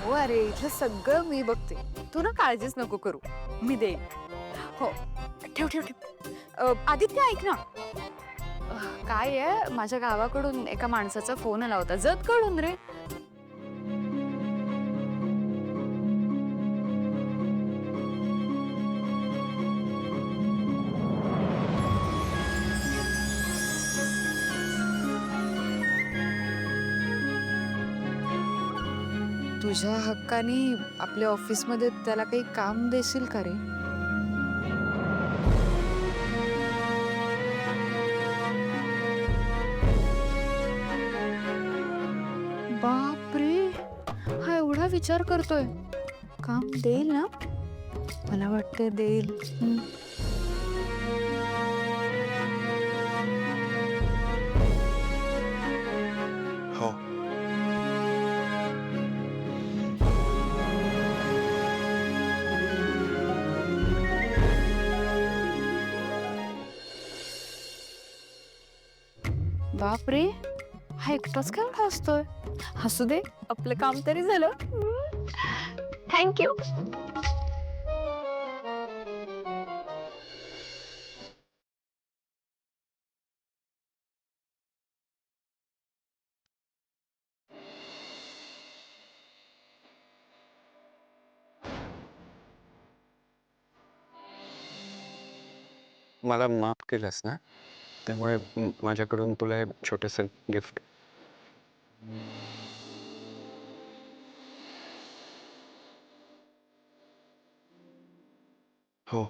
हो अरे, इथलं सगळं मी बघते. तू ना काळजीच नको करू. मी देईन. हो. ठेव ठेव ठेव. आदित्य ऐक ना. काय आहे, माझ्या गावाकडून एका माणसाचा फोन आला होता. जत कडून रे. तुझ्या हक्काने आपल्या ऑफिसमध्ये त्याला काही काम देशील का रे? बापरे, हा एवढा विचार करतोय. काम देईल ना? मला वाटतं देईल. हो. बापरे, हा एकटाच काय एवढा हसतोय? हसू दे, आपलं काम तरी झालं. थँक्यू. मला माफ केलंस ना, त्यामुळे माझ्याकडून तुला हे छोटंसं गिफ्ट. हो.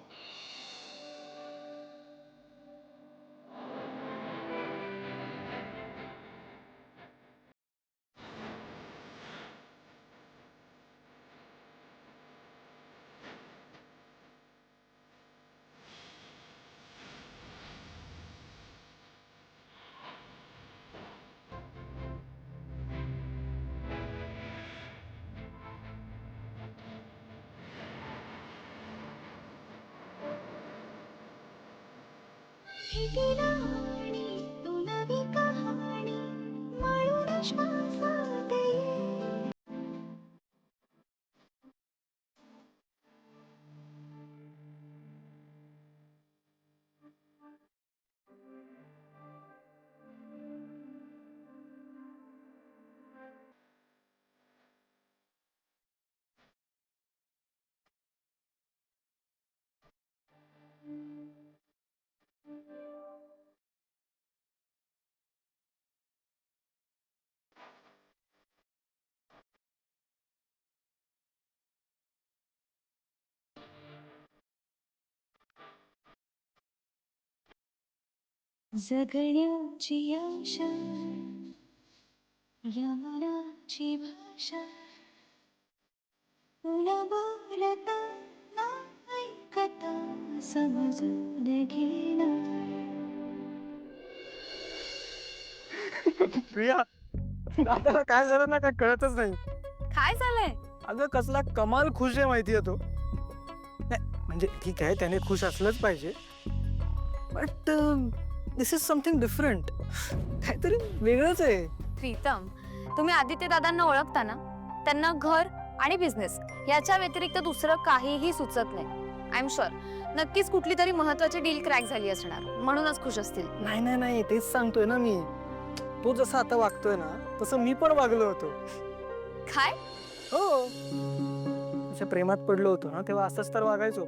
जगण्याची आशा यमनाची भाषा तुला बोलताना ऐकता समजून घेणं. प्रिया, दादाला काय झालं ना काय कळतच नाही. काय झालंय? अगं कसला कमाल खुश आहे माहितीये तो. नाही म्हणजे ठीक आहे, त्याने खुश असलंच पाहिजे, but this is something different. काहीतरी वेगळंच आहे. प्रीतम, तुम्ही आदित्य दादांना ओळखता ना? त्यांना घर आणि बिझनेस याच्या व्यतिरिक्त दुसरं काहीही सुचत नाही. आय एम शुअर नक्कीच कुठली तरी महत्वाची डील क्रॅक झाली असणार, म्हणूनच खुश असतील. नाही नाही नाही, तेच सांगतोय ना मी. तो जसा आता वागतोय ना तसं मी पण वागलो होतो. काय? हो, त्याच्या प्रेमात पडलो होतो ना तेव्हा असंच तर वागायचो.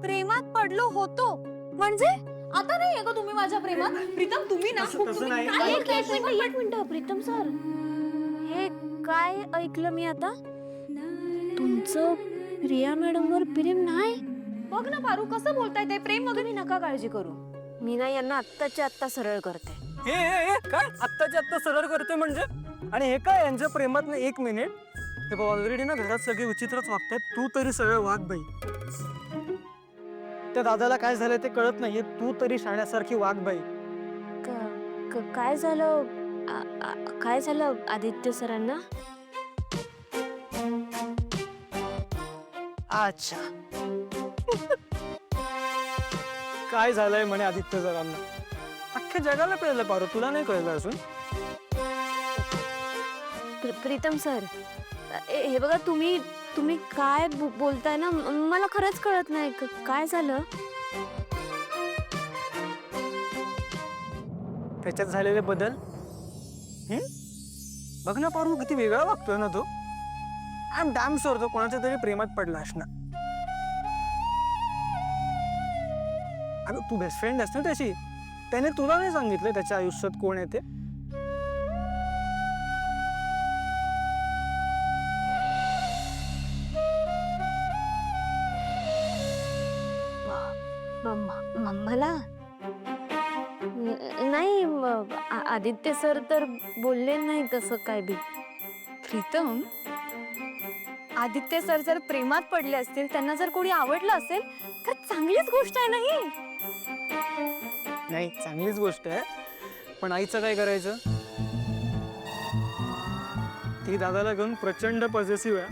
प्रेमात पडलो होतो म्हणजे? आता नाही का तुम्ही माझ्या प्रेमात? प्रीतम तुम्ही ना तसं नाही. एक मिनिट प्रीतम सर, हे काय ऐकलं मी आता? तुमचं प्रिया मॅडमवर प्रेम नाही? बघ ना पारू, कसं बोलताय ते. प्रेम वगैरे नका काळजी करू. मी ना यांना आत्ताच्या आत्ता सरळ करते. हे काय आत्ताच्या आत्ता सरळ करतोय म्हणजे? आणि हे काय यांच्या प्रेमात ना 1 मिनिट. हे बघ, ऑलरेडी ना घरात सगळे विचित्रच वागतायत. तू तरी सरळ वाग बाई. त्या दादाला काय झालंय ते कळत नाहीये, तू तरी शाण्यासारखी वाग बाई. काय झालं? काय झालं आदित्य सरांना? अच्छा. काय झालंय म्हणे आदित्य सरांना? अख्ख्या जगाला कळलं पारो, तुला नाही कळलं अजून? प्रीतम सर, हे बघा, तुम्ही काय बोलताय ना, मला खरंच कळत नाही. काय झालं? त्याच्यात झालेले बदल. बघ ना पारू, किती वेगळा वागतोय ना तो. आय एम डॅम शुअर तो कोणाच्या तरी प्रेमात पडला असणार. अरे तू बेस्ट फ्रेंड आहेस ना त्याची, त्याने तुला नाही सांगितलं त्याच्या आयुष्यात कोण आहे ते? मला नाही, आदित्य सर तर बोलले नाही तसं काय बी. प्रीतम, आदित्य सर जर प्रेमात पडले असतील, त्यांना जर कोणी आवडलं असेल तर चांगलीच गोष्ट आहे नाही. नाही, चांगलीच गोष्ट आहे, पण आईचं काय करायचं? ती दादाला घेऊन प्रचंड पॉझिटिव्ह आहे.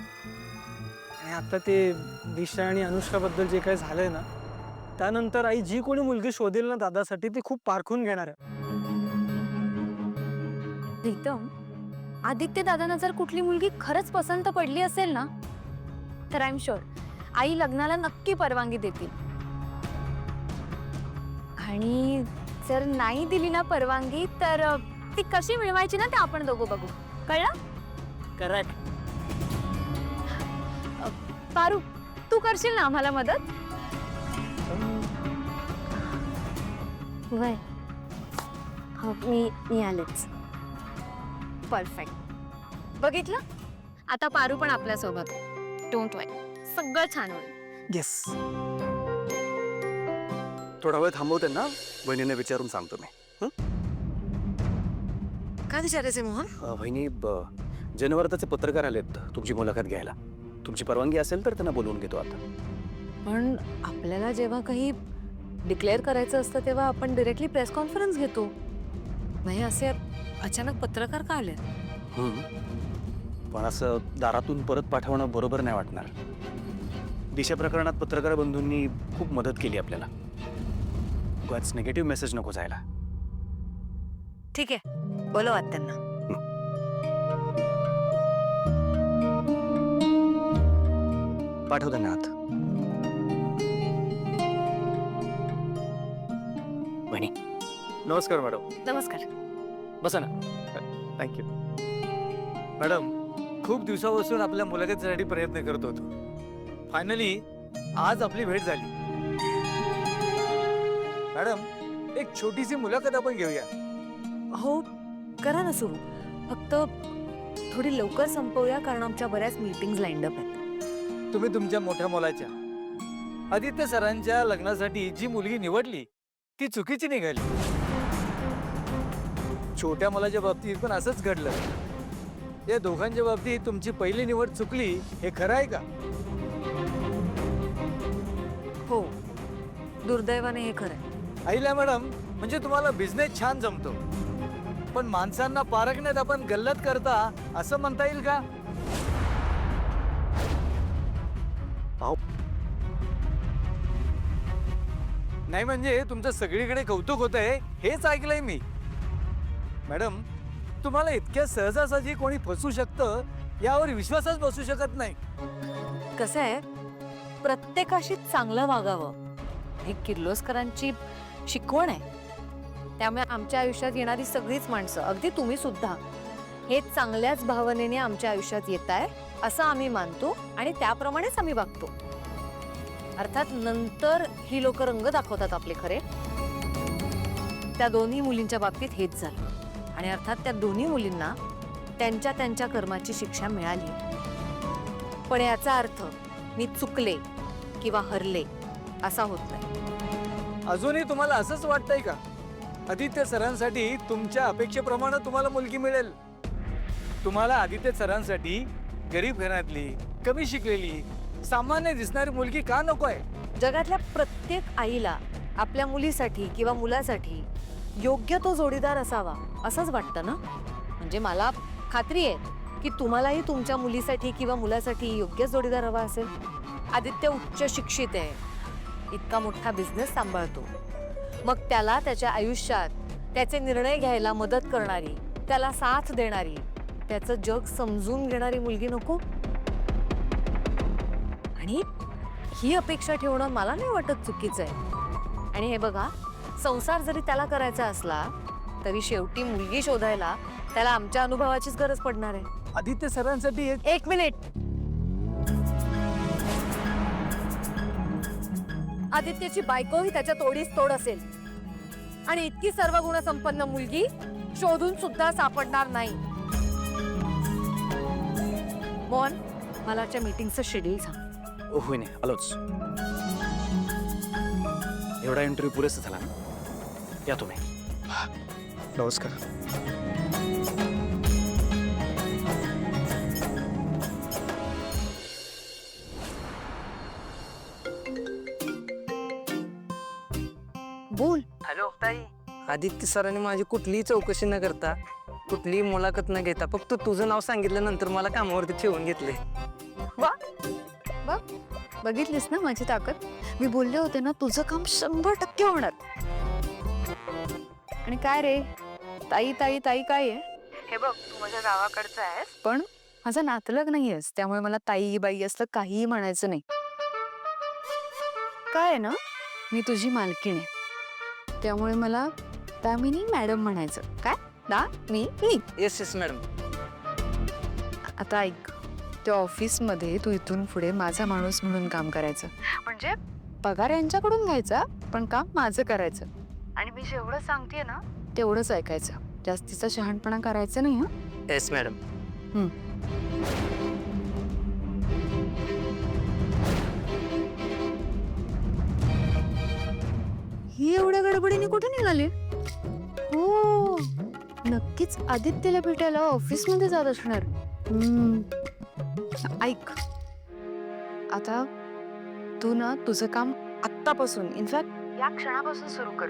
आणि आता ते दिशा आणि अनुष्काबद्दल जे काही झालंय ना, त्यानंतर आई जी कोणी मुलगी शोधेल ना दादासाठी, ती खूप पारखून घेणार आहे. प्रीतम, आदित्य दादांना जर कुठली मुलगी खरंच पसंत पडली असेल ना, तर आय एम शुअर आई लग्नाला नक्की परवानगी देतील. आणि जर नाही दिली ना परवानगी, तर ती कशी मिळवायची ना ते आपण दोघं बघू. कळलं? करेक्ट. पारू, तू करशील ना आम्हाला मदत? वय हो, मी आलेच. परफेक्ट. बघितलं, आता पारू पण आपल्या सोबत. डोंट वरी, सगळं छान होईल. येस. थोडा वेळ थांबवते ना, बहिणीने विचारून सांगतो मी. काय विचारायचे मोहन? बहिणी, जनवर्धाचे पत्रकार आलेत तुमची मुलाखत घ्यायला. तुमची परवानगी असेल तर त्यांना बोलवून घेतो आता. पण आपल्याला जेव्हा काही डिक्लेअर करायचं असतं तेव्हा आपण डिरेक्टली प्रेस कॉन्फरन्स घेतो. नाही, असे अचानक पत्रकार का आले? पण असं दारातून परत पाठवणं बरोबर नाही वाटणार. दिशा प्रकरणात पत्रकार बंधूंनी खूप मदत केली आपल्याला. उगाच निगेटिव्ह मेसेज नको जायला. ठीक आहे, बोलवात त्यांना. पाठव त्यांना आत. बहिणी. नमस्कार मॅडम. नमस्कार. बसा ना. Thank you madam. खूप दिवसापासून आपल्या मुलाखतीसाठी प्रयत्न करत होतो. फायनली आज आपली भेट झाली. मॅडम, एक छोटीशी मुलाखत आपण घेऊया. हो, करा ना सुरू. फक्त थोडी लवकर संपवूया, कारण आमच्या बऱ्याच मीटिंग्स लाईंड अप आहेत. तुम्ही तुमच्या मोठ्या मुलाच्या आदित्य सरांच्या लग्नासाठी जी मुलगी निवडली ती चुकीची निघाली. छोट्या मुलाच्या बाबतीत पण असंच घडलं. या दोघांच्या बाबतीत तुमची पहिली निवड चुकली, हे खरं आहे का? हो, दुर्दैवाने हे खरं आहे. आईला मॅडम, म्हणजे तुम्हाला बिझनेस छान जमतो, पण माणसांना पारखण्यात आपण गल्लत करता, असं म्हणता येईल का? नाही म्हणजे तुमचं सगळीकडे कौतुक होतंय हेच ऐकलंय मी. मॅडम, तुम्हाला इतक्या सहजासहजी कोणी फसू शकतं यावर विश्वासच बसू शकत नाही. कसं आहे, प्रत्येकाशी चांगलं वागावं ही किर्लोस्करांची शिकवण आहे. त्यामुळे आमच्या आयुष्यात येणारी सगळीच माणसं, अगदी तुम्ही सुद्धा, हे चांगल्याच भावनेने आमच्या आयुष्यात येत आहे असं आम्ही मानतो आणि त्याप्रमाणेच आम्ही वागतो. अर्थात नंतर ही लोक रंग दाखवतात आपले खरे. त्या दोन्ही मुलींच्या बाबतीत हेच झालं. आणि अर्थात त्या दोन्ही मुलींना त्यांच्या त्यांच्या कर्माची शिक्षा मिळाली. पण याचा अर्थ मी चुकले किंवा हरले असा होत नाही. अजूनही तुम्हाला असंच वाटतंय का आदित्य सरांसाठी तुमच्या अपेक्षेप्रमाणे तुम्हाला मुलगी मिळेल? तुम्हाला आदित्य सरांसाठी गरीब घरातली, कमी शिकलेली, सामान्य दिसणारी मुलगी का नको आहे? जगातल्या प्रत्येक आईला आपल्या मुलीसाठी किंवा मुलासाठी योग्य तो जोडीदार असावा असंच वाटतं ना. म्हणजे मला खात्री आहे की तुम्हालाही तुमच्या मुलीसाठी किंवा मुलासाठी योग्य जोडीदार हवा असेल. आदित्य उच्च शिक्षित आहे, इतका मोठा बिझनेस सांभाळतो. मग त्याला त्याच्या आयुष्यात त्याचे निर्णय घ्यायला मदत करणारी, त्याला साथ देणारी त्याचं जग समजून घेणारी मुलगी नको? आणि ही अपेक्षा ठेवणं मला नाही वाटत चुकीचं आहे. आणि हे बघा, संसार जरी त्याला करायचा असला तरी शेवटी मुलगी शोधायला त्याला आमच्या अनुभवाचीच गरज पडणार आहे. आदित्य सरांसाठी एक मिनिट. आदित्यची बायकोही त्याच्या तोडीस तोड असेल आणि इतकी सर्व गुणसंपन्न मुलगी शोधून सुद्धा सापडणार नाही. मोहन, मला आजच्या मीटिंगचं शेड्यूल सांग. होय नाही आलोच. एवढा इंटरव्ह्यू पुरेसा झाला ना? या तुम्ही. नमस्कार. बोल. हॅलो ताई. आदित्य सरांनी माझी कुठलीही चौकशी न करता, कुठलीही मुलाखत न घेता फक्त तुझं नाव सांगितल्यानंतर मला कामावरती ठेवून घेतले. बघितलीस ना माझी ताकद. मी बोलले होते ना तुझं काम 100% होणार. आणि काय रे, ताई ताई ताई काय आहे? हे बघ, तू माझ्या गावाकडचा आहेस पण माझा नातलग नाही आहेस, त्यामुळे मला ताई बाई असलं काहीही म्हणायचं नाही. काय आहे ना, मी तुझी मालकीण आहे, त्यामुळे मला दामिनी मॅडम म्हणायचं. काय मी येस येस मॅडम. आता ऐक, त्या ऑफिसमध्ये तू इथून पुढे माझा माणूस म्हणून काम करायचं. म्हणजे पगार यांच्याकडून घ्यायचा, पण काम माझं करायचं. आणि मी जेवढं सांगतेय ना तेवढंच ऐकायचं. जास्तीचा शहाणपणा करायचा नाही. हं? Yes madam. ही एवढ्या गडबडीने कुठे निघाली? हो, नक्कीच आदित्यला भेटायला ऑफिसमध्ये जात असणार. ऐक, आता तू ना तुझं काम आत्तापासून, इनफॅक्ट या क्षणापासून सुरू कर.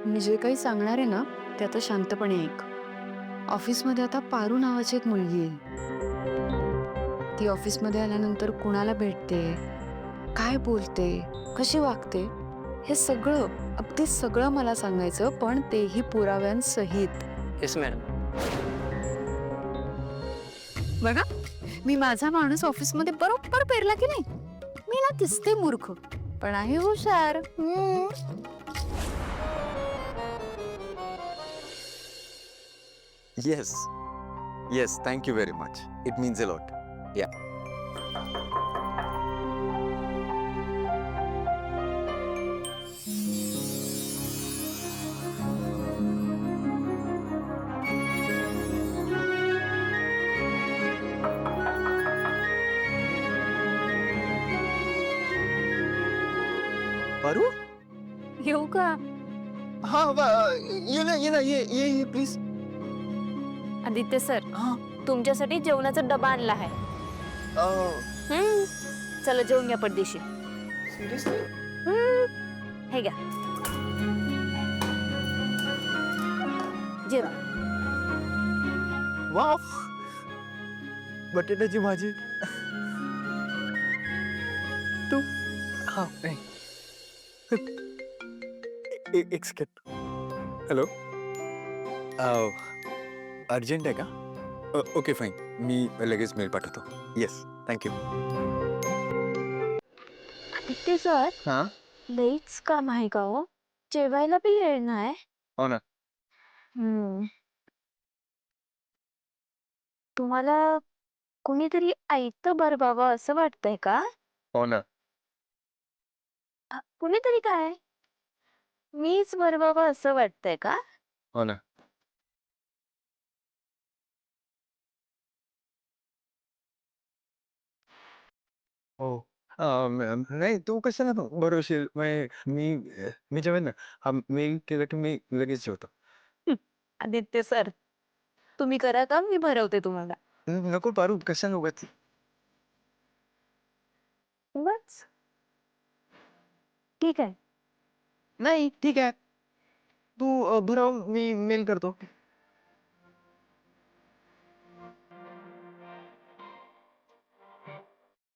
मी जे काही सांगणार आहे ना ते आता शांतपणे ऐक. ऑफिसमध्ये आता पारू नावाची एक मुलगी आहे. ती ऑफिसमध्ये आल्यानंतर कुणाला भेटते, काय बोलते, कशी वागते, हे सगळं, अगदी सगळं मला सांगायचं, पण तेही पुराव्यांसहित. Yes madam. बघा, मी माझा माणूस ऑफिसमध्ये बरोबर पेरला की नाही. मी ना दिसते मूर्ख पण आहे हुशार. Yes, thank you very much. It means a lot. Yeah. Paru? येऊ का? हाँ ये प्लीज. आदित्य सर, तुमच्यासाठी जेवणाचा डबा आणला आहे. चला जेवून घ्या पटदिशी. हे घ्या जेवा. वाव, बटाट्याची भाजी. हा नाही. एक सेकंड. हॅलो, अर्जंट आहे का? ओके फाईन, मी लगेच मेल पाठवतो. Yes, thank you. आदित्य सर, हां, लईच काम आहे का हो? जेवायला बी वेळ नाही. हो ना. तुम्हाला कोणीतरी आयतं बरबावं असं वाटतंय का? हो ना. कुणीतरी काय? मीच बरबावं असं वाटतंय का? हो ना. हो. नाही, तू कशाला भरवशील? मी जेवेन ना. मी केलं की मी लगेच जेवतो. आदित्य सर, तुम्ही करा काम, मी भरवते तुम्हाला. नको पारू, कशाला उगाच. बस ठीक आहे. नाही, ठीक आहे. तू भरव, मी मेल करतो.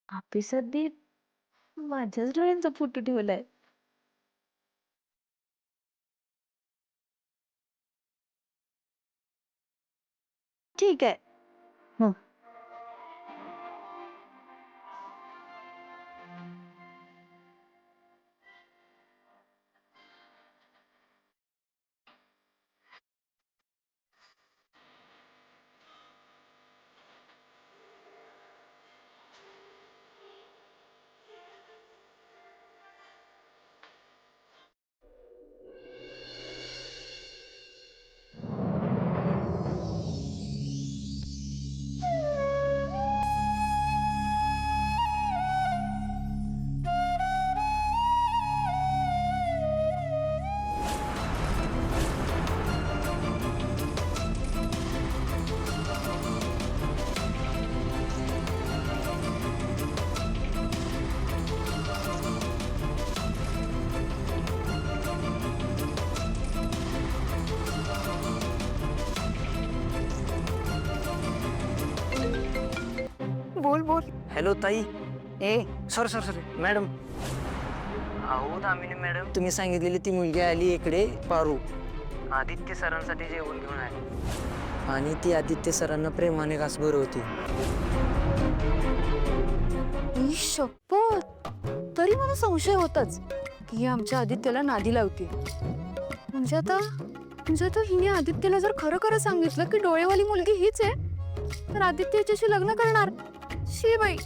ऑफिसात बी माझ्याच डोळ्यांचा फोटो ठेवलाय. ठीक ठीक आहे. बोल बोल. हॅलो ताई. ए सॉरी मॅडम. अहो दामिनी मॅडम, तुम्ही सांगितलेली ती मुलगी आली इकडे, पारू. आदित्य सरांसाठी जेवण घेऊन आली आणि ती आदित्य सरांना प्रेमाने घासभर होती. ही शपथ, तरी मला संशय होताच की ही आमच्या आदित्यला नादी लावते. म्हणजे आता हिने आदित्यला जर खरं सांगितलं की डोळेवाली मुलगी हीच आहे, तर आदित्य हिच्याशी लग्न करणार. शी बाई,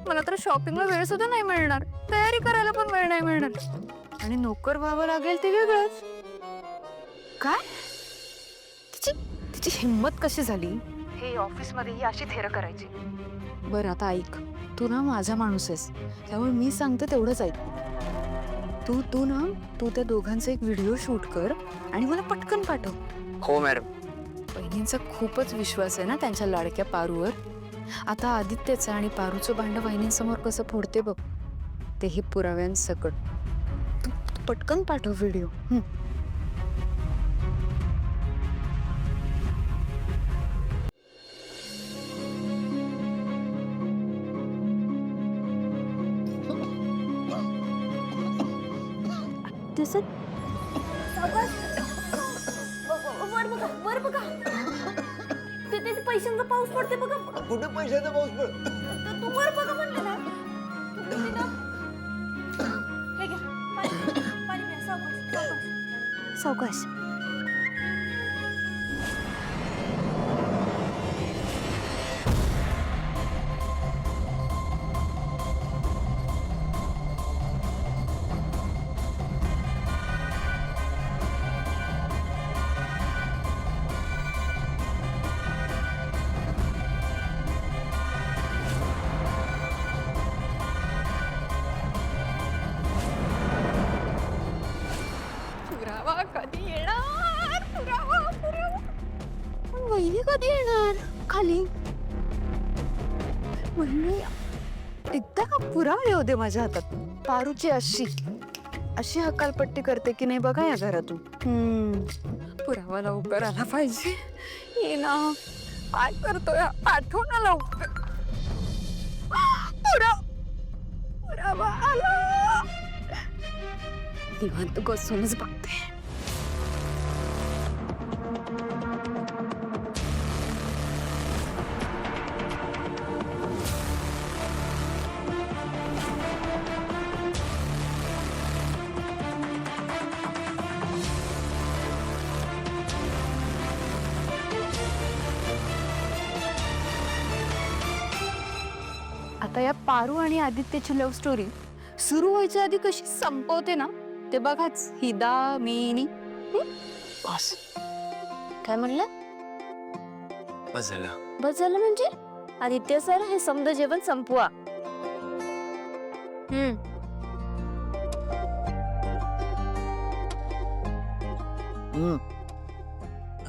मला तर शॉपिंगला वेळ सुद्धा नाही मिळणार, तयारी करायला पण वेळ नाही मिळणार, आणि नोकर व्हावं लागेल ते वेगळंच. काय तिची हिंमत कशी झाली हे ऑफिस मध्ये ही अशी थेर करायची. बरं आता ऐक, तू ना माझा माणूस आहेस, त्यामुळे मी सांगते तेवढंच ऐक. तू त्या दोघांचा एक व्हिडिओ शूट कर आणि मला पटकन पाठव. हो मॅडम. बहिणींचा खूपच विश्वास आहे ना त्यांच्या लाडक्या पारूवर. आता आदित्यचं आणि पारूचं भांडं बहिणींसमोर कसं फोडते बघ, तेही पुराव्यांसकट. तू पटकन पाठव व्हिडिओ. दिसत वर बघा तिथे पैशांचा पाऊस पडते बघा. कुठे पैशाचा पाऊस पड? तू वर बघा म्हणलं ना. हे घ्या, पाणी प्या, सावकाश. पुरावा कधी येणार? पुरावा. वहिनी कधी येणार खाली? वहिनी एकदा का पुरावा येऊ दे माझ्या हातात. पारूची अशी हकालपट्टी करते की नाही बघा या घरातून. पुरावा लवकर आला पाहिजे. ये ना, काय करतोय? आठवण ना लवकर. पुरावा आला. निवांत बसूनच बघते. आता या पारू आणि आदित्यची लव्ह स्टोरी सुरू व्हायच्या आधी कशी संपवते ना ते बघाच ही दामिनी. बस काय म्हणलं? बस झालं. बस झालं म्हणजे आदित्य सर हे समद जेवण संपवा.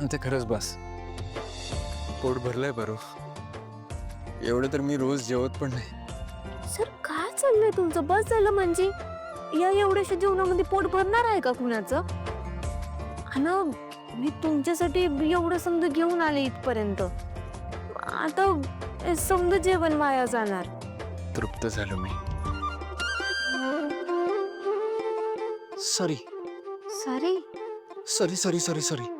आता खरंच बस, पोट भरलंय बरो. एवढं तर मी रोज जेवत पण नाही. सर काय चाललंय तुमचं? बस झालं म्हणजे या एवढ्याशा जेवणामध्ये पोट भरणार आहे का कुणाचं? आणि मी तुमच्यासाठी एवढं समज घेऊन आले इथपर्यंत, आता समज जेवण वाया जाणार. तृप्त झालो मी. Sorry sorry sorry sorry sorry sorry.